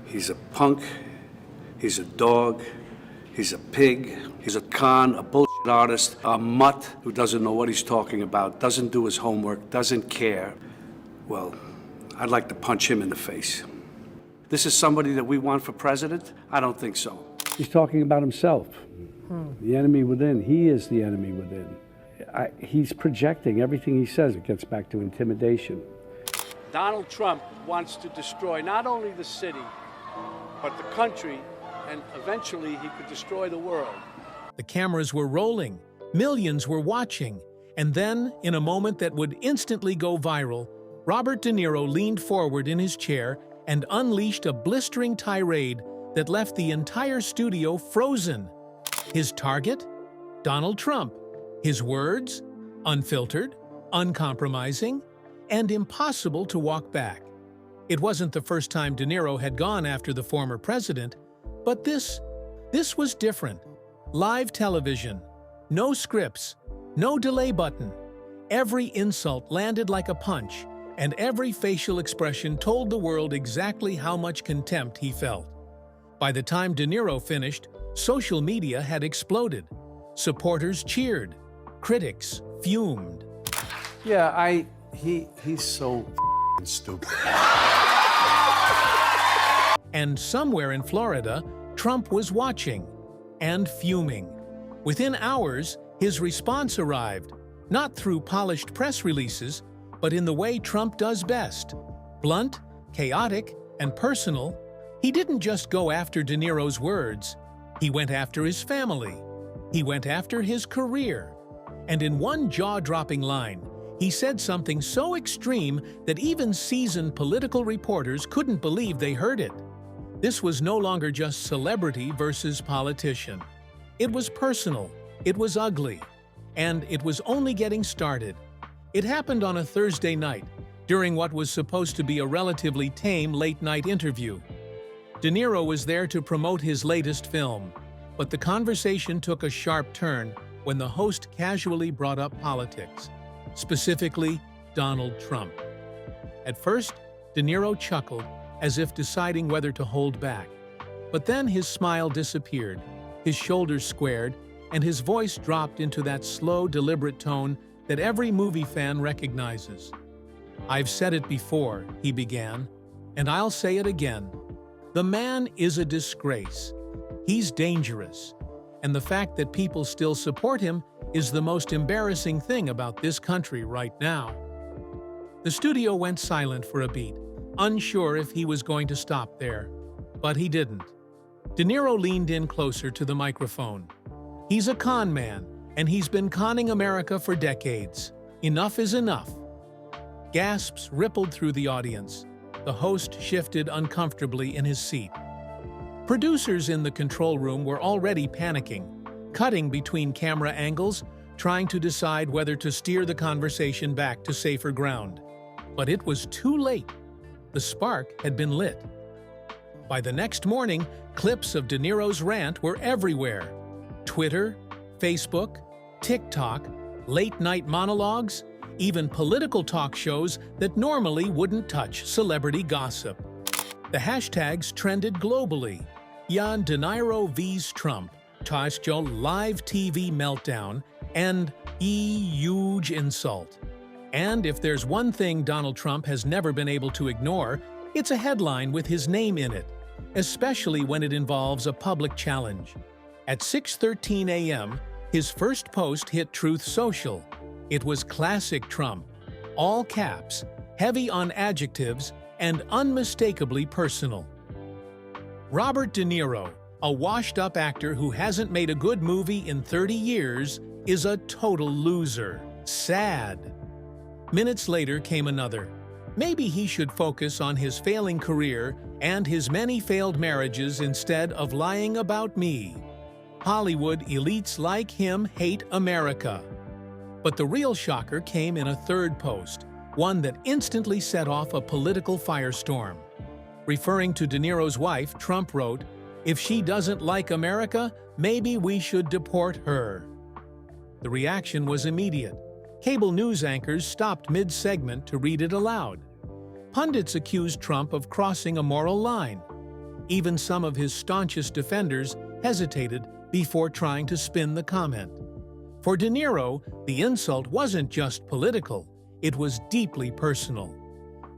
He's a punk, he's a dog, he's a pig, he's a con, a bullshit artist, a mutt who doesn't know what he's talking about, doesn't do his homework, doesn't care. Well, I'd like to punch him in the face. This is somebody that we want for president? I don't think so. He's talking about himself. The enemy within. He is the enemy within. He's projecting everything he says. It gets back to intimidation. Donald Trump wants to destroy not only the city, but the country, and eventually he could destroy the world. The cameras were rolling, millions were watching, and then, in a moment that would instantly go viral, Robert De Niro leaned forward in his chair and unleashed a blistering tirade that left the entire studio frozen. His target? Donald Trump. His words? Unfiltered, uncompromising, and impossible to walk back. It wasn't the first time De Niro had gone after the former president, but this was different. Live television, no scripts, no delay button. Every insult landed like a punch, and every facial expression told the world exactly how much contempt he felt. By the time De Niro finished, social media had exploded. Supporters cheered. Critics fumed. Yeah, he's so stupid. And somewhere in Florida, Trump was watching and fuming. Within hours, his response arrived, not through polished press releases, but in the way Trump does best. Blunt, chaotic, and personal, he didn't just go after De Niro's words. He went after his family. He went after his career. And in one jaw-dropping line, he said something so extreme that even seasoned political reporters couldn't believe they heard it. This was no longer just celebrity versus politician. It was personal, it was ugly, and it was only getting started. It happened on a Thursday night, during what was supposed to be a relatively tame late-night interview. De Niro was there to promote his latest film, but the conversation took a sharp turn when the host casually brought up politics, specifically Donald Trump. At first, De Niro chuckled, as if deciding whether to hold back. But then his smile disappeared, his shoulders squared, and his voice dropped into that slow, deliberate tone that every movie fan recognizes. "I've said it before," he began, "and I'll say it again. The man is a disgrace. He's dangerous. And the fact that people still support him is the most embarrassing thing about this country right now." The studio went silent for a beat, unsure if he was going to stop there. But he didn't. De Niro leaned in closer to the microphone. "He's a con man, and he's been conning America for decades. Enough is enough." Gasps rippled through the audience. The host shifted uncomfortably in his seat. Producers in the control room were already panicking, cutting between camera angles, trying to decide whether to steer the conversation back to safer ground. But it was too late. The spark had been lit. By the next morning, clips of De Niro's rant were everywhere. Twitter, Facebook, TikTok, late-night monologues, even political talk shows that normally wouldn't touch celebrity gossip. The hashtags trended globally. Yan De Niro vs Trump, Tasjo live TV meltdown, and huge insult. And if there's one thing Donald Trump has never been able to ignore, it's a headline with his name in it, especially when it involves a public challenge. At 6:13 a.m., his first post hit Truth Social. It was classic Trump, all caps, heavy on adjectives, and unmistakably personal. Robert De Niro, a washed-up actor who hasn't made a good movie in 30 years, is a total loser. Sad. Minutes later came another. Maybe he should focus on his failing career and his many failed marriages instead of lying about me. Hollywood elites like him hate America. But the real shocker came in a third post, one that instantly set off a political firestorm. Referring to De Niro's wife, Trump wrote, "If she doesn't like America, maybe we should deport her." The reaction was immediate. Cable news anchors stopped mid-segment to read it aloud. Pundits accused Trump of crossing a moral line. Even some of his staunchest defenders hesitated before trying to spin the comment. For De Niro, the insult wasn't just political, it was deeply personal.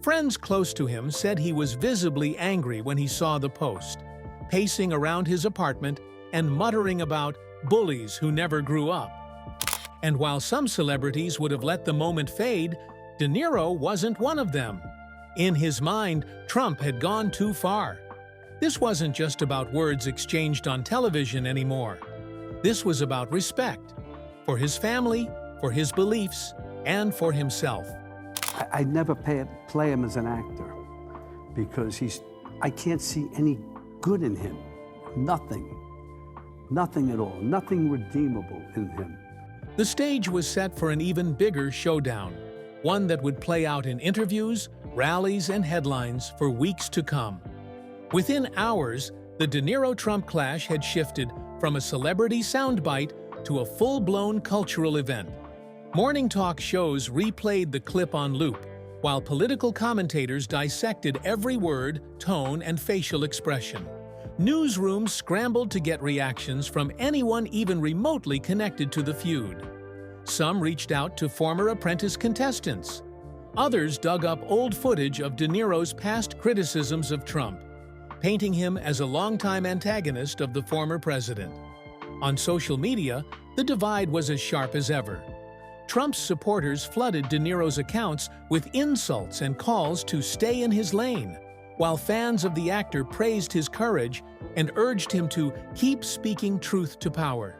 Friends close to him said he was visibly angry when he saw the post, pacing around his apartment and muttering about bullies who never grew up. And while some celebrities would have let the moment fade, De Niro wasn't one of them. In his mind, Trump had gone too far. This wasn't just about words exchanged on television anymore. This was about respect for his family, for his beliefs, and for himself. I never play him as an actor because I can't see any good in him. Nothing. Nothing at all. Nothing redeemable in him. The stage was set for an even bigger showdown, one that would play out in interviews, rallies, and headlines for weeks to come. Within hours, the De Niro-Trump clash had shifted from a celebrity soundbite to a full-blown cultural event. Morning talk shows replayed the clip on loop, while political commentators dissected every word, tone, and facial expression. Newsrooms scrambled to get reactions from anyone even remotely connected to the feud. Some reached out to former Apprentice contestants. Others dug up old footage of De Niro's past criticisms of Trump, painting him as a longtime antagonist of the former president. On social media, the divide was as sharp as ever. Trump's supporters flooded De Niro's accounts with insults and calls to stay in his lane, while fans of the actor praised his courage and urged him to keep speaking truth to power.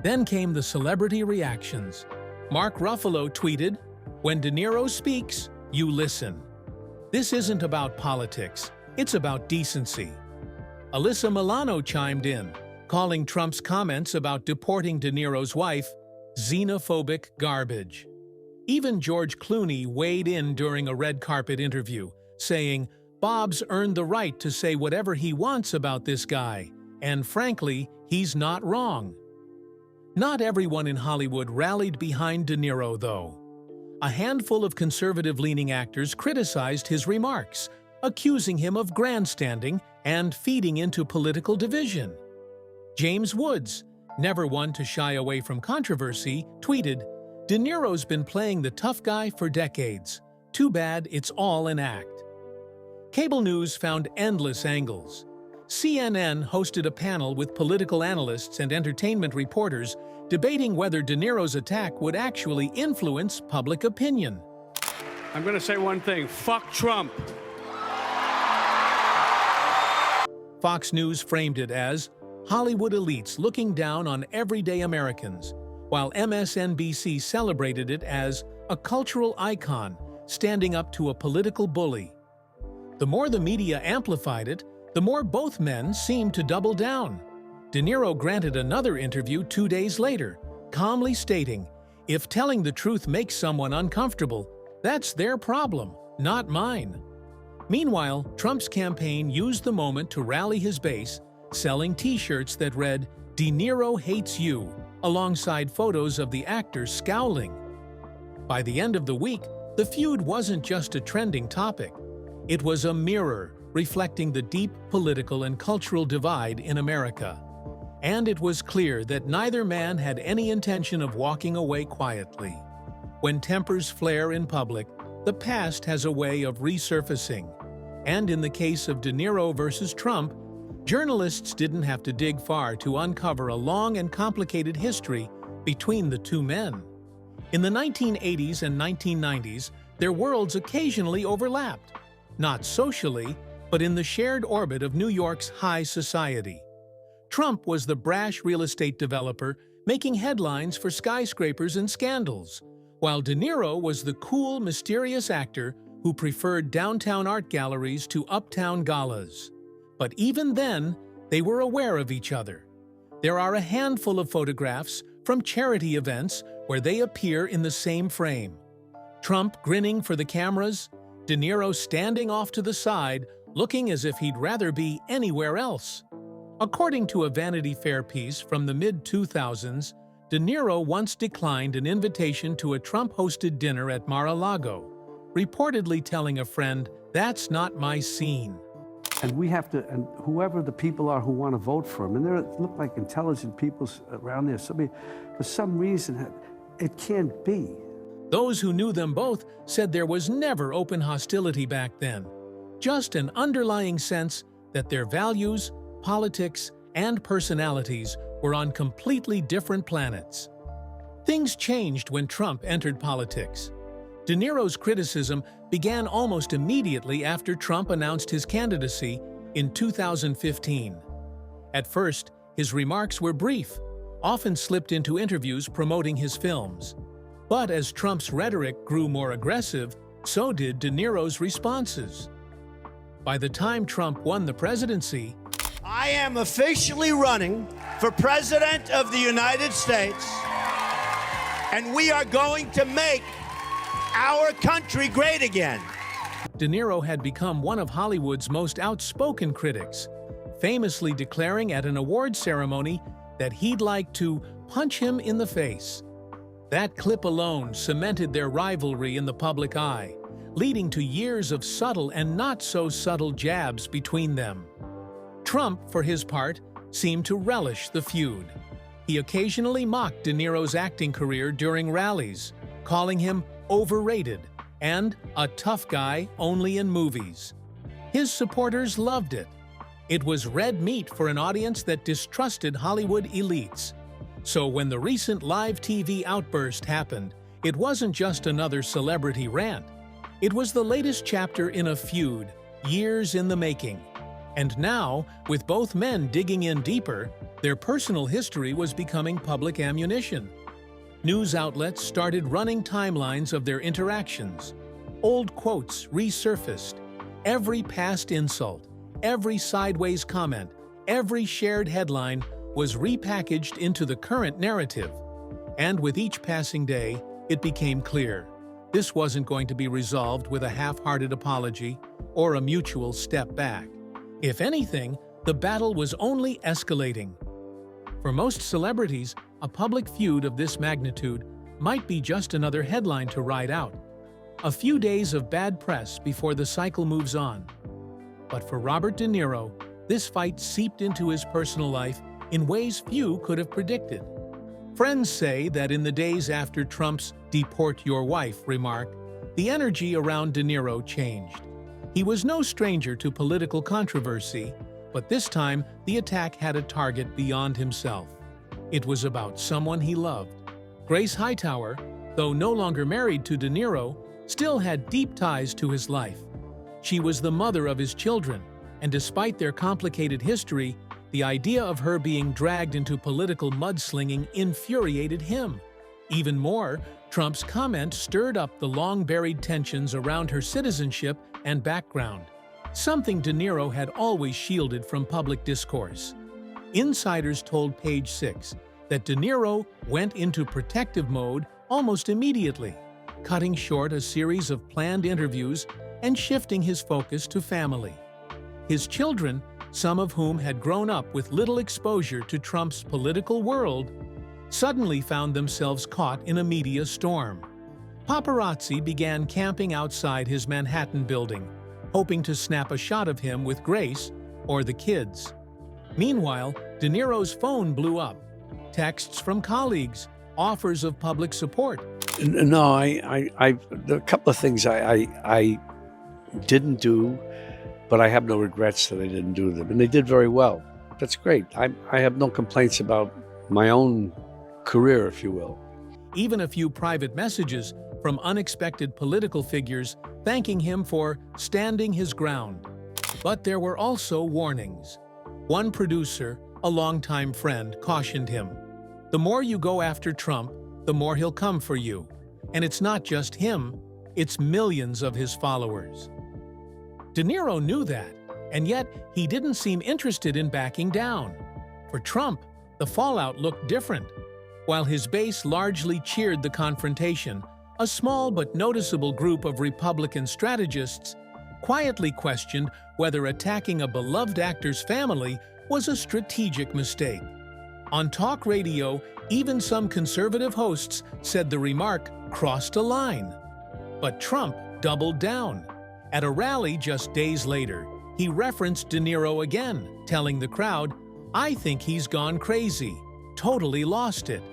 Then came the celebrity reactions. Mark Ruffalo tweeted, "When De Niro speaks, you listen." This isn't about politics, it's about decency. Alyssa Milano chimed in, calling Trump's comments about deporting De Niro's wife xenophobic garbage. Even George Clooney weighed in during a red carpet interview, saying, "Bob's earned the right to say whatever he wants about this guy, and frankly, he's not wrong." Not everyone in Hollywood rallied behind De Niro, though. A handful of conservative-leaning actors criticized his remarks, accusing him of grandstanding and feeding into political division. James Woods, never one to shy away from controversy, tweeted, "De Niro's been playing the tough guy for decades. Too bad it's all an act." Cable news found endless angles. CNN hosted a panel with political analysts and entertainment reporters debating whether De Niro's attack would actually influence public opinion. I'm going to say one thing. Fuck Trump. Fox News framed it as Hollywood elites looking down on everyday Americans, while MSNBC celebrated it as a cultural icon standing up to a political bully. The more the media amplified it, the more both men seemed to double down. De Niro granted another interview 2 days later, calmly stating, "If telling the truth makes someone uncomfortable, that's their problem, not mine." Meanwhile, Trump's campaign used the moment to rally his base, selling T-shirts that read, "De Niro hates you," alongside photos of the actor scowling. By the end of the week, the feud wasn't just a trending topic. It was a mirror reflecting the deep political and cultural divide in America. And it was clear that neither man had any intention of walking away quietly. When tempers flare in public, the past has a way of resurfacing. And in the case of De Niro versus Trump, journalists didn't have to dig far to uncover a long and complicated history between the two men. In the 1980s and 1990s, their worlds occasionally overlapped, not socially, but in the shared orbit of New York's high society. Trump was the brash real estate developer making headlines for skyscrapers and scandals, while De Niro was the cool, mysterious actor who preferred downtown art galleries to uptown galas. But even then, they were aware of each other. There are a handful of photographs from charity events where they appear in the same frame. Trump grinning for the cameras, De Niro standing off to the side, looking as if he'd rather be anywhere else. According to a Vanity Fair piece from the mid-2000s, De Niro once declined an invitation to a Trump-hosted dinner at Mar-a-Lago, reportedly telling a friend, "That's not my scene." And we have to, and whoever the people are who want to vote for him, and there look like intelligent people around there, for some reason, it can't be. Those who knew them both said there was never open hostility back then, just an underlying sense that their values, politics, and personalities were on completely different planets. Things changed when Trump entered politics. De Niro's criticism began almost immediately after Trump announced his candidacy in 2015. At first, his remarks were brief, often slipped into interviews promoting his films. But as Trump's rhetoric grew more aggressive, so did De Niro's responses. By the time Trump won the presidency, I am officially running for President of the United States, and we are going to make our country great again. De Niro had become one of Hollywood's most outspoken critics, famously declaring at an award ceremony that he'd like to punch him in the face. That clip alone cemented their rivalry in the public eye, leading to years of subtle and not-so-subtle jabs between them. Trump, for his part, seemed to relish the feud. He occasionally mocked De Niro's acting career during rallies, calling him overrated and a tough guy only in movies. His supporters loved it. It was red meat for an audience that distrusted Hollywood elites. So when the recent live TV outburst happened, it wasn't just another celebrity rant. It was the latest chapter in a feud, years in the making. And now, with both men digging in deeper, their personal history was becoming public ammunition. News outlets started running timelines of their interactions. Old quotes resurfaced. Every past insult, every sideways comment, every shared headline was repackaged into the current narrative. And with each passing day, it became clear this wasn't going to be resolved with a half-hearted apology or a mutual step back. If anything, the battle was only escalating. For most celebrities, a public feud of this magnitude might be just another headline to ride out. A few days of bad press before the cycle moves on. But for Robert De Niro, this fight seeped into his personal life in ways few could have predicted. Friends say that in the days after Trump's "deport your wife" remark, the energy around De Niro changed. He was no stranger to political controversy, but this time the attack had a target beyond himself. It was about someone he loved. Grace Hightower, though no longer married to De Niro, still had deep ties to his life. She was the mother of his children, and despite their complicated history, the idea of her being dragged into political mudslinging infuriated him. Even more, Trump's comment stirred up the long-buried tensions around her citizenship and background, something De Niro had always shielded from public discourse. Insiders told Page Six that De Niro went into protective mode almost immediately, cutting short a series of planned interviews and shifting his focus to family. His children, some of whom had grown up with little exposure to Trump's political world, suddenly found themselves caught in a media storm. Paparazzi began camping outside his Manhattan building, hoping to snap a shot of him with Grace or the kids. Meanwhile, De Niro's phone blew up. Texts from colleagues, offers of public support. No, there are a couple of things I didn't do, but I have no regrets that I didn't do them. And they did very well. That's great. I have no complaints about my own career, if you will. Even a few private messages from unexpected political figures thanking him for standing his ground. But there were also warnings. One producer, a longtime friend, cautioned him, "The more you go after Trump, the more he'll come for you. And it's not just him, it's millions of his followers." De Niro knew that, and yet he didn't seem interested in backing down. For Trump, the fallout looked different. While his base largely cheered the confrontation, a small but noticeable group of Republican strategists quietly questioned whether attacking a beloved actor's family was a strategic mistake. On talk radio, even some conservative hosts said the remark crossed a line. But Trump doubled down. At a rally just days later, he referenced De Niro again, telling the crowd, "I think he's gone crazy, totally lost it.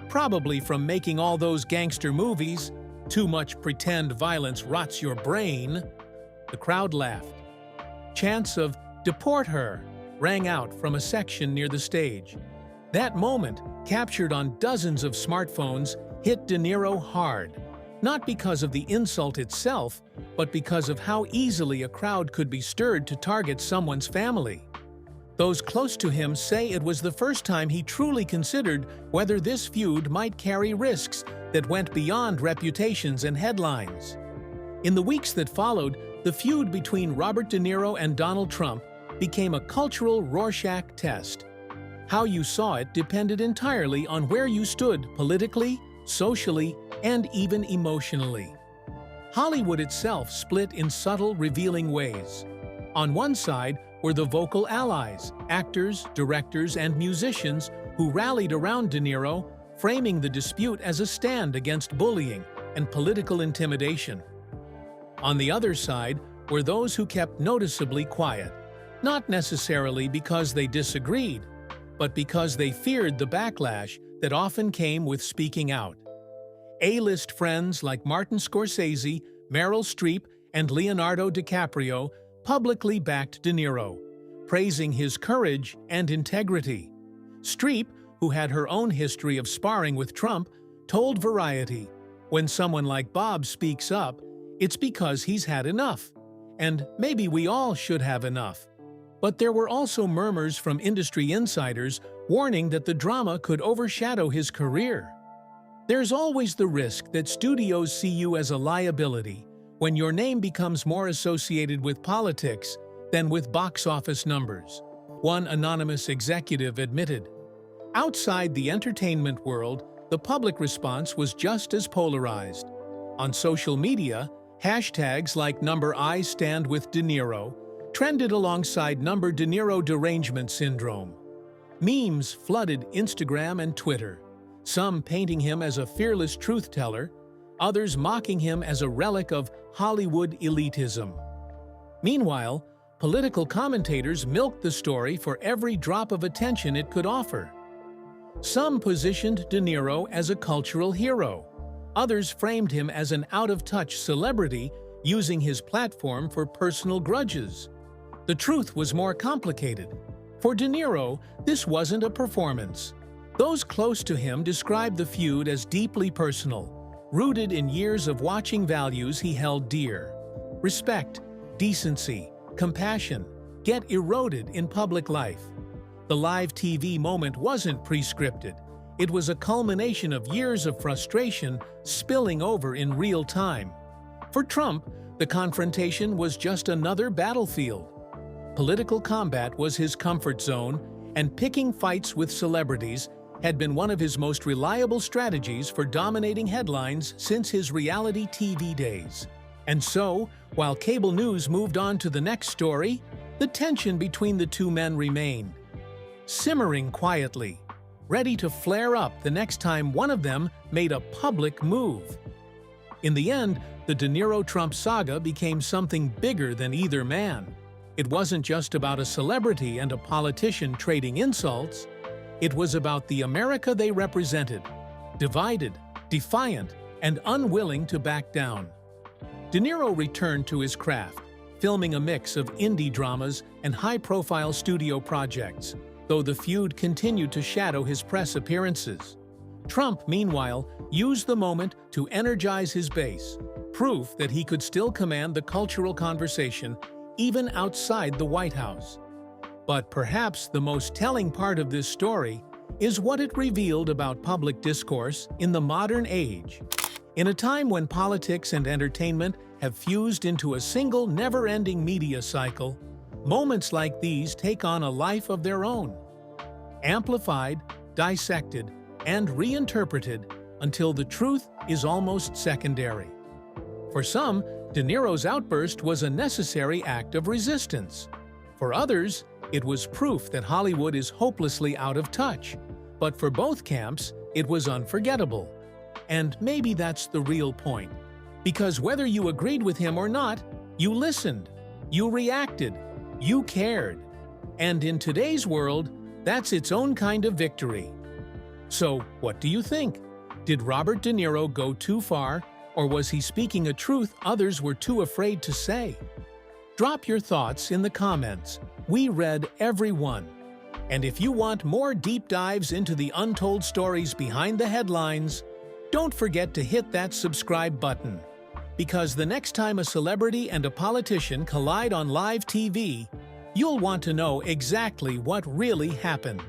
Probably from making all those gangster movies. Too much pretend violence rots your brain." The crowd laughed. Chants of "Deport her" rang out from a section near the stage. That moment, captured on dozens of smartphones, hit De Niro hard. Not because of the insult itself, but because of how easily a crowd could be stirred to target someone's family. Those close to him say it was the first time he truly considered whether this feud might carry risks that went beyond reputations and headlines. In the weeks that followed, the feud between Robert De Niro and Donald Trump became a cultural Rorschach test. How you saw it depended entirely on where you stood politically, socially, and even emotionally. Hollywood itself split in subtle, revealing ways. On one side were the vocal allies, actors, directors, and musicians who rallied around De Niro, framing the dispute as a stand against bullying and political intimidation. On the other side were those who kept noticeably quiet, not necessarily because they disagreed, but because they feared the backlash that often came with speaking out. A-list friends like Martin Scorsese, Meryl Streep, and Leonardo DiCaprio publicly backed De Niro, praising his courage and integrity. Streep, who had her own history of sparring with Trump, told Variety, "When someone like Bob speaks up, it's because he's had enough, and maybe we all should have enough." But there were also murmurs from industry insiders warning that the drama could overshadow his career. There's always the risk that studios see you as a liability when your name becomes more associated with politics than with box office numbers, one anonymous executive admitted. Outside the entertainment world, the public response was just as polarized. On social media, hashtags like #IStandWithDe Niro trended alongside #De Niro derangement syndrome. Memes flooded Instagram and Twitter, some painting him as a fearless truth-teller, others mocking him as a relic of Hollywood elitism. Meanwhile, political commentators milked the story for every drop of attention it could offer. Some positioned De Niro as a cultural hero. Others framed him as an out-of-touch celebrity using his platform for personal grudges. The truth was more complicated. For De Niro, this wasn't a performance. Those close to him described the feud as deeply personal, rooted in years of watching values he held dear. Respect, decency, compassion get eroded in public life. The live TV moment wasn't pre-scripted. It was a culmination of years of frustration spilling over in real time. For Trump, the confrontation was just another battlefield. Political combat was his comfort zone, and picking fights with celebrities had been one of his most reliable strategies for dominating headlines since his reality TV days. And so, while cable news moved on to the next story, the tension between the two men remained, simmering quietly, ready to flare up the next time one of them made a public move. In the end, the De Niro-Trump saga became something bigger than either man. It wasn't just about a celebrity and a politician trading insults. It was about the America they represented, divided, defiant, and unwilling to back down. De Niro returned to his craft, filming a mix of indie dramas and high-profile studio projects, though the feud continued to shadow his press appearances. Trump, meanwhile, used the moment to energize his base, proof that he could still command the cultural conversation even outside the White House. But perhaps the most telling part of this story is what it revealed about public discourse in the modern age. In a time when politics and entertainment have fused into a single never-ending media cycle, moments like these take on a life of their own. Amplified, dissected, and reinterpreted until the truth is almost secondary. For some, De Niro's outburst was a necessary act of resistance. For others, it was proof that Hollywood is hopelessly out of touch. But for both camps, it was unforgettable. And maybe that's the real point. Because whether you agreed with him or not, you listened, you reacted, You cared. And in today's world, that's its own kind of victory. So, what do you think? Did Robert De Niro go too far, or was he speaking a truth others were too afraid to say? Drop your thoughts in the comments. We read every one. And if you want more deep dives into the untold stories behind the headlines, don't forget to hit that subscribe button. Because the next time a celebrity and a politician collide on live TV, you'll want to know exactly what really happened.